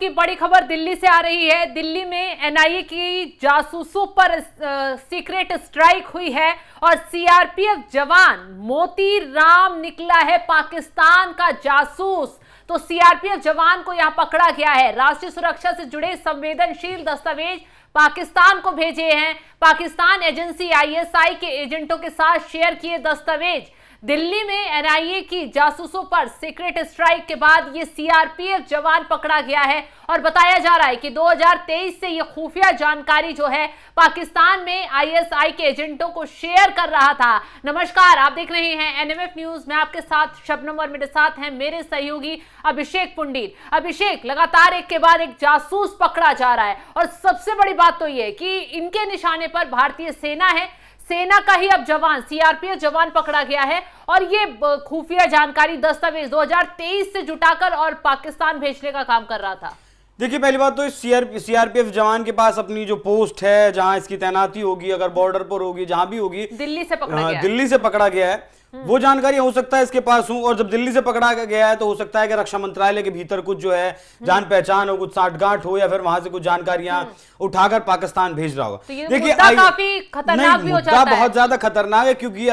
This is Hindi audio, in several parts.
की बड़ी खबर दिल्ली से आ रही है। दिल्ली में एनआईए की जासूसों पर सीक्रेट स्ट्राइक हुई है और सीआरपीएफ जवान मोती राम निकला है पाकिस्तान का जासूस। तो सीआरपीएफ जवान को यहां पकड़ा गया है। राष्ट्रीय सुरक्षा से जुड़े संवेदनशील दस्तावेज पाकिस्तान को भेजे हैं। पाकिस्तान एजेंसी आईएसआई के एजेंटों के साथ शेयर किए दस्तावेज। दिल्ली में एनआईए की जासूसों पर सीक्रेट स्ट्राइक के बाद ये सीआरपीएफ जवान पकड़ा गया है और बताया जा रहा है कि 2023 से ये खुफिया जानकारी जो है पाकिस्तान में आईएसआई के एजेंटों को शेयर कर रहा था। नमस्कार, आप देख रहे हैं एनएमएफ न्यूज। मैं आपके साथ शबनम और मेरे साथ हैं मेरे सहयोगी अभिषेक पुंडीर। अभिषेक, लगातार एक के बाद एक जासूस पकड़ा जा रहा है और सबसे बड़ी बात तो ये कि इनके निशाने पर भारतीय सेना है। सेना का ही अब जवान, सीआरपीएफ जवान पकड़ा गया है और ये खुफिया जानकारी दस्तावेज 2023 से जुटाकर और पाकिस्तान भेजने का काम कर रहा था। देखिए, पहली बात तो इस सीआरपीएफ जवान के पास अपनी जो पोस्ट है, जहां इसकी तैनाती होगी, अगर बॉर्डर पर होगी, जहां भी होगी, दिल्ली से पकड़ा गया है। दिल्ली से पकड़ा गया है, वो जानकारी हो सकता है इसके पास हो। और जब दिल्ली से पकड़ा गया है तो हो सकता है कि रक्षा मंत्रालय के भीतर कुछ जो है जान पहचान हो, कुछ साठगांठ हो, या फिर वहां से कुछ जानकारियां उठाकर पाकिस्तान भेज रहा होगा। तो देखिए, काफी खतरनाक भी हो जाता है। बहुत ज्यादा खतरनाक है, क्योंकि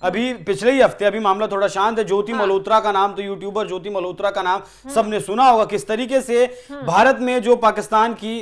अभी पिछले ही हफ्ते अभी मामला थोड़ा शांत है। ज्योति मल्होत्रा का नाम, तो यूट्यूबर ज्योति मल्होत्रा का नाम सबने सुना होगा। किस तरीके से भारत में जो पाकिस्तान की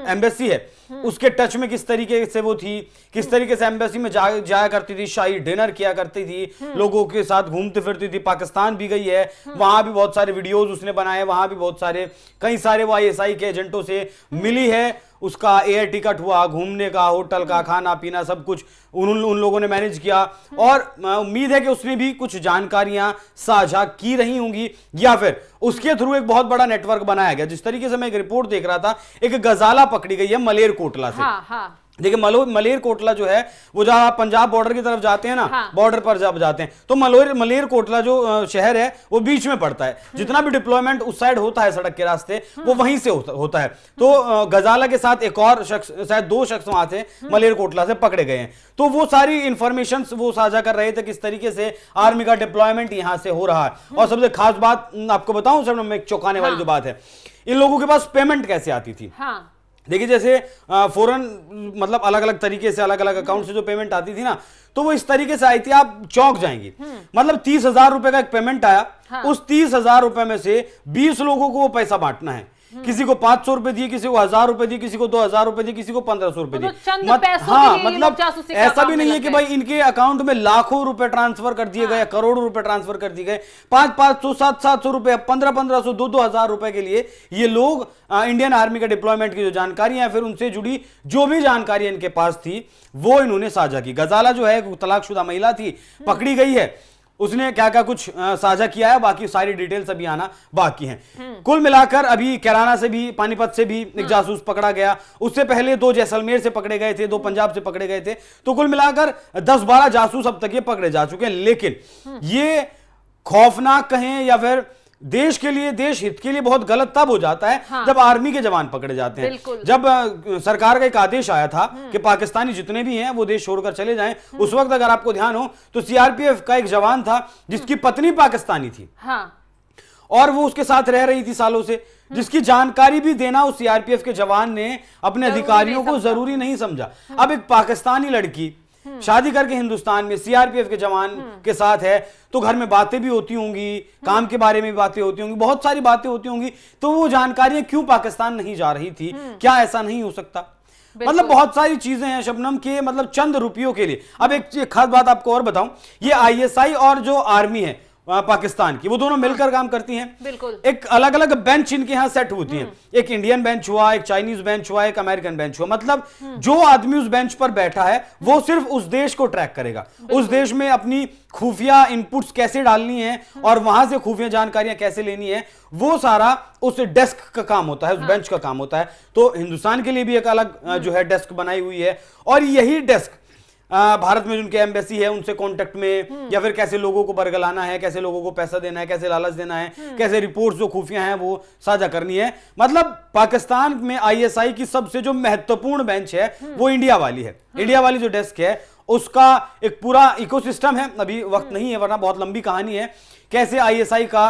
एम्बेसी है उसके टच में किस तरीके से वो थी, किस तरीके से एम्बेसी में जाया करती थी, शाही डिनर किया करती थी, लोगों के साथ घूमती फिरती थी। पाकिस्तान भी गई है, वहां भी बहुत सारे वीडियोस उसने बनाए, वहां भी बहुत सारे कई सारे वो आईएसआई के एजेंटों से मिली है। उसका एयर टिकट हुआ, घूमने का, होटल का, खाना पीना सब कुछ उन लोगों ने मैनेज किया। और उम्मीद है कि उसने भी कुछ जानकारियां साझा की रही होंगी, या फिर उसके थ्रू एक बहुत बड़ा नेटवर्क बनाया गया। जिस तरीके से मैं एक रिपोर्ट देख रहा था, एक गजाला पकड़ी गई है मलेरकोटला से। हाँ। देखिए, मलेरकोटला जो है वो जहां आप पंजाब बॉर्डर की तरफ जाते हैं ना, बॉर्डर पर जब जाते हैं तो मलेरकोटला जो शहर है वो बीच में पड़ता है। जितना भी डिप्लॉयमेंट उस साइड होता है सड़क के रास्ते, वो वहीं से होता है। तो गजाला के साथ एक और शख्स, शायद 2 शख्स वहां से मलेरकोटला से पकड़े गए हैं। तो वो सारी इंफॉर्मेशन वो साझा कर रहे थे किस तरीके से आर्मी का डिप्लॉयमेंट यहां से हो रहा है। और सबसे खास बात आपको बताऊं सर, मैं चौंकाने वाली जो बात है, इन लोगों के पास पेमेंट कैसे आती थी। देखिए, जैसे फॉरेन मतलब अलग अलग तरीके से, अलग अलग अकाउंट से जो पेमेंट आती थी ना, तो वो इस तरीके से आई थी, आप चौंक जाएंगी। मतलब 30,000 रुपए का एक पेमेंट आया। उस 30,000 रुपए में से 20 लोगों को वो पैसा बांटना है। किसी को 500 रुपए दिए, किसी को 1000 रुपए दिए, किसी को 2000 रुपए दिए, किसी को 1500 रुपए दिए। मतलब ऐसा भी नहीं है कि भाई इनके अकाउंट में लाखों रुपए ट्रांसफर कर दिए गए, करोड़ों रुपए ट्रांसफर कर दिए गए। 500, 700 रुपए, 1500, 2,000 रुपए के लिए ये लोग इंडियन आर्मी के डिप्लॉयमेंट की जो जानकारी है, फिर उनसे जुड़ी जो भी जानकारी इनके पास थी, वो इन्होंने साझा की। गजाला जो है तलाकशुदा महिला थी, पकड़ी गई है। उसने क्या क्या कुछ साझा किया है, बाकी सारी डिटेल्स अभी आना बाकी हैं। कुल मिलाकर अभी कैराना से भी, पानीपत से भी एक जासूस पकड़ा गया। उससे पहले 2 जैसलमेर से पकड़े गए थे, 2 पंजाब से पकड़े गए थे। तो कुल मिलाकर 10-12 जासूस अब तक ये पकड़े जा चुके हैं। लेकिन ये खौफनाक कहें या फिर देश के लिए, देश हित के लिए बहुत गलत तब हो जाता है जब आर्मी के जवान पकड़े जाते हैं। जब सरकार का एक आदेश आया था कि पाकिस्तानी जितने भी हैं वो देश छोड़कर चले जाएं, उस वक्त अगर आपको ध्यान हो तो सीआरपीएफ का एक जवान था जिसकी पत्नी पाकिस्तानी थी। और वो उसके साथ रह रही थी सालों से, जिसकी जानकारी भी देना उस सीआरपीएफ के जवान ने अपने अधिकारियों को जरूरी नहीं समझा। अब एक पाकिस्तानी लड़की शादी करके हिंदुस्तान में सीआरपीएफ के जवान के साथ है, तो घर में बातें भी होती होंगी, काम के बारे में भी बातें होती होंगी, बहुत सारी बातें होती होंगी। तो वो जानकारियां क्यों पाकिस्तान नहीं जा रही थी? क्या ऐसा नहीं हो सकता? मतलब बहुत सारी चीजें हैं शबनम के, मतलब चंद रुपयों के लिए। अब एक खास बात आपको और बताऊं, ये आईएसआई और जो आर्मी है पाकिस्तान की, वो दोनों मिलकर काम करती हैं। बिल्कुल। एक अलग अलग बेंच इनके यहाँ सेट होती हैं। एक इंडियन बेंच हुआ, एक चाइनीज बेंच हुआ, एक अमेरिकन बेंच हुआ। मतलब जो आदमी उस बेंच पर बैठा है वो सिर्फ उस देश को ट्रैक करेगा, उस देश में अपनी खुफिया इनपुट्स कैसे डालनी है और वहां से खुफिया जानकारियां कैसे लेनी है, वो सारा उस डेस्क का काम होता है, उस बेंच का काम होता है। तो हिंदुस्तान के लिए भी एक अलग जो है डेस्क बनाई हुई है, और यही डेस्क भारत में जिनके एम्बेसी है उनसे कांटेक्ट में, या फिर कैसे लोगों को बरगलाना है, कैसे लोगों को पैसा देना है, कैसे लालच देना है, कैसे रिपोर्ट्स जो खुफिया हैं वो साझा करनी है। मतलब पाकिस्तान में आईएसआई की सबसे जो महत्वपूर्ण बेंच है वो इंडिया वाली है। इंडिया वाली जो डेस्क है उसका एक पूरा इकोसिस्टम है। अभी वक्त नहीं है, वरना बहुत लंबी कहानी है कैसे आईएसआई का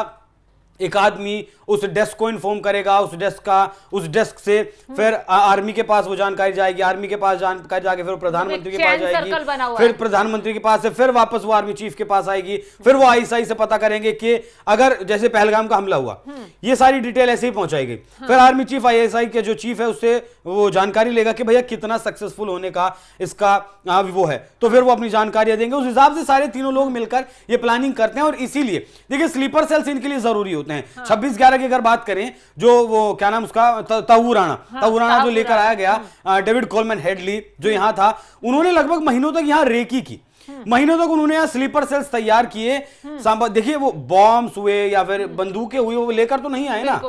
एक आदमी उस डेस्क को इन्फॉर्म करेगा, उस डेस्क से फिर आर्मी के पास वो जानकारी जाएगी, आर्मी के पास जानकारी जाके फिर प्रधानमंत्री के पास जाएगी, फिर प्रधानमंत्री के पास से फिर वापस वो आर्मी चीफ के पास आएगी, फिर वो आईएसआई से पता करेंगे कि अगर जैसे पहलगाम का हमला हुआ, ये सारी डिटेल ऐसे ही पहुंचाई गई। फिर आर्मी चीफ आईएसआई के जो चीफ है उससे वो जानकारी लेगा कि भैया कितना सक्सेसफुल होने का इसका वो है, तो फिर वो अपनी जानकारियां देंगे। उस हिसाब से सारे तीनों लोग मिलकर ये प्लानिंग करते हैं। और इसीलिए देखिए स्लीपर सेल्स इनके लिए जरूरी होते हैं। 26/11 की अगर बात करें, जो वो क्या नाम उसका तहू राणा जो लेकर आया गया, डेविड कोलमैन हेडली जो यहां था, उन्होंने लगभग महीनों तक यहां रेकी की, महीनों तक उन्होंने यहाँ स्लीपर सेल्स तैयार किए। देखिए वो बॉम्ब्स हुए या फिर बंदूकें हुई, वो लेकर तो नहीं आए ना,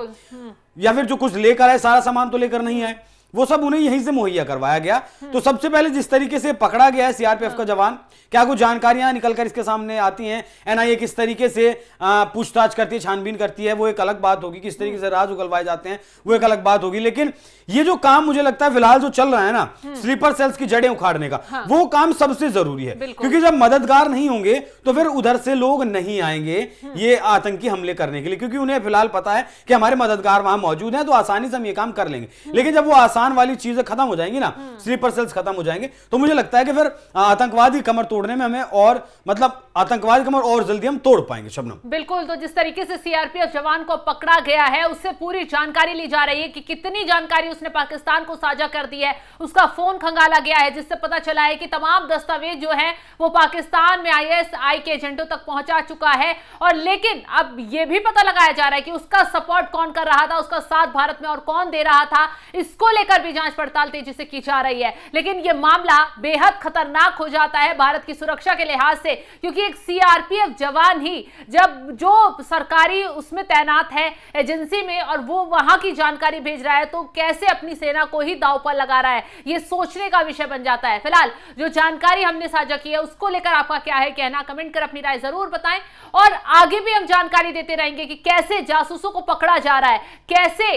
या फिर जो कुछ लेकर आए सारा सामान तो लेकर नहीं आए, वो सब उन्हें यहीं से मुहैया करवाया गया। तो सबसे पहले जिस तरीके से पकड़ा गया है सीआरपीएफ का जवान, क्या कुछ जानकारियां निकलकर इसके सामने आती हैं, एनआईए किस तरीके से पूछताछ करती है, छानबीन करती है, वो एक अलग बात होगी। किस तरीके से राज उगलवाए जाते हैं वो एक अलग बात होगी। लेकिन ये जो काम मुझे लगता है फिलहाल जो चल रहा है ना, स्लीपर सेल्स की जड़ें उखाड़ने का, वो काम सबसे जरूरी है। क्योंकि जब मददगार नहीं होंगे तो फिर उधर से लोग नहीं आएंगे ये आतंकी हमले करने के लिए, क्योंकि उन्हें फिलहाल पता है कि हमारे मददगार वहां मौजूद हैं, तो आसानी से हम ये काम कर लेंगे। लेकिन जब वो आसान वाली चीजें खत्म हो जाएंगी ना, स्लीपर सेल्स खत्म हो जाएंगे, तो मुझे लगता है कि फिर आतंकवादी कमर तोड़ने में हमें और मतलब आतंकवादी कमर और जल्दी हम तोड़ पाएंगे। शबनम, बिल्कुल। तो जिस तरीके से सीआरपीएफ जवान को पकड़ा गया है, उससे पूरी जानकारी ली जा रही है कि कितनी जानकारी उसने पाकिस्तान को साझा कर दी है। उसका फोन खंगाला गया है, जिससे पता चला है कि तमाम दस्तावेज जो है वो पाकिस्तान में आईएसआई के एजेंटों तक पहुंचा चुका है। और लेकिन अब यह भी पता लगाया जा रहा है कि उसका सपोर्ट कौन कर रहा था, उसका साथ भारत में और कौन दे रहा था, इसको लेकर भी जांच पड़ताल तेजी से की जा रही है। लेकिन यह मामला बेहद खतरनाक हो जाता है भारत की सुरक्षा के लिहाज से, क्योंकि एक सीआरपीएफ जवान ही जब जो सरकारी उसमें तैनात है एजेंसी में, और वो वहां की जानकारी भेज रहा है, तो कैसे अपनी सेना को ही दांव पर लगा रहा है, ये सोचने का विषय बन जाता है। फिलहाल जो जानकारी हमने साझा की है उसको लेकर आपका क्या है कहना, कमेंट कर अपनी राय जरूर बताएं। और आगे भी हम जानकारी देते रहेंगे कि कैसे जासूसों को पकड़ा जा रहा है, कैसे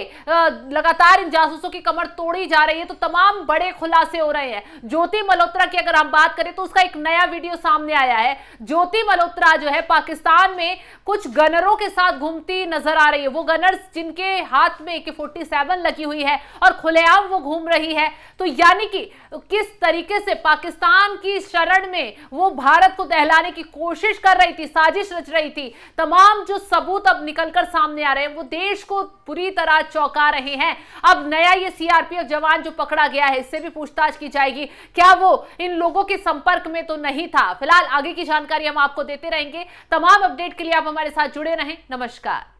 लगातार इन जासूसों की कमर तोड़ी जा रही है। तो तमाम बड़े खुलासे हो रहे हैं। ज्योति मल्होत्रा की अगर हम बात करें तो उसका एक नया वीडियो सामने आया है। ज्योति मल्होत्रा जो है पाकिस्तान में कुछ गनरों के साथ घूमती नजर आ रही है। वो गनर्स जिनके हाथ में AK-47 लगी हुई है और खुलेआम वो घूम रही है। तो यानी कि किस तरीके से पाकिस्तान की शरण में वो भारत को दहलाने की कोशिश कर रही थी, साजिश रच रही थी। तमाम जो सबूत अब निकलकर सामने आ रहे हैं वो देश को पूरी तरह चौंका रहे हैं। अब नया ये सीआरपीएफ जवान जो पकड़ा गया है, इससे भी पूछताछ की जाएगी, क्या वो इन लोगों के संपर्क में तो नहीं था। फिलहाल आगे की जानकारी हम आपको देते रहेंगे। तमाम अपडेट के लिए आप हमारे साथ जुड़े रहें। नमस्कार।